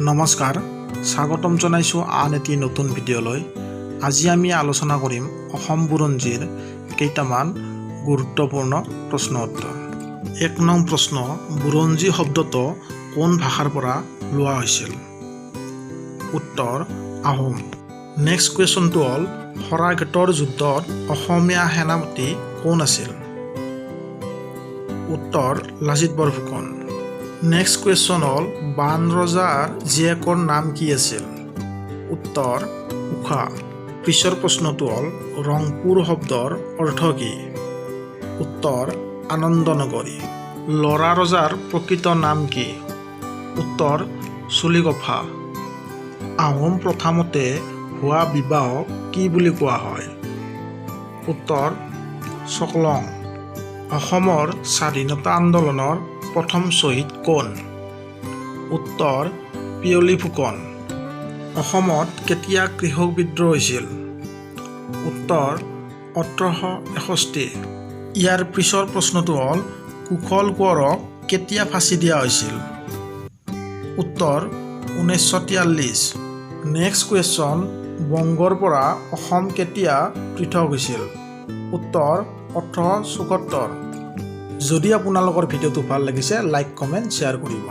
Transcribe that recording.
নমস্কাৰ, স্বাগতম জনাইছোঁ আন এটি নতুন ভিডিঅ'লৈ। আজি আমি আলোচনা কৰিম অসম বুৰঞ্জীৰ কেইটামান গুৰুত্বপূৰ্ণ প্ৰশ্ন উত্তৰ। ১ নং প্ৰশ্ন, বুৰঞ্জী শব্দটো কোন ভাষাৰ পৰা লোৱা হৈছিল? উত্তৰ আহোম। নেক্সট কুৱেশ্যনটো হ'ল শৰাইঘাটৰ যুদ্ধত অসমীয়া সেনাপতি কোন আছিল? উত্তৰ লাচিত বৰফুকন। নেক্সট কুৱেশ্যন হ'ল বান ৰজাৰ জীয়েকৰ নাম কি আছিল? উত্তৰ উষা। পিছৰ প্ৰশ্নটো হ'ল ৰংপুৰ শব্দৰ অৰ্থ কি? উত্তৰ আনন্দনগৰী। ল'ৰা ৰজাৰ প্ৰকৃত নাম কি? উত্তৰ চুলিকফা। আহোম প্ৰথমতে হোৱা বিবাহক কি বুলি কোৱা হয়? উত্তৰ চকলং। অসমৰ স্বাধীনতা আন্দোলনৰ প্ৰথম শ্বহীদ কোন? উত্তৰ পিয়লি ফুকন। অসমত কেতিয়া কৃষক বিদ্ৰোহ হৈছিল? উত্তৰ ১৮৬১। ইয়াৰ পিছৰ প্ৰশ্নটো হ'ল কুশল কোঁৱৰক কেতিয়া ফাঁচি দিয়া হৈছিল? উত্তৰ ১৯৪৩। নেক্সট কুৱেশ্যন, বংগৰ পৰা অসম কেতিয়া পৃথক হৈছিল? উত্তৰ ১৮৭৪। যদি আপোনালোকৰ ভিডিঅ'টো ভাল লাগিছে লাইক, কমেণ্ট, শ্বেয়াৰ কৰিব।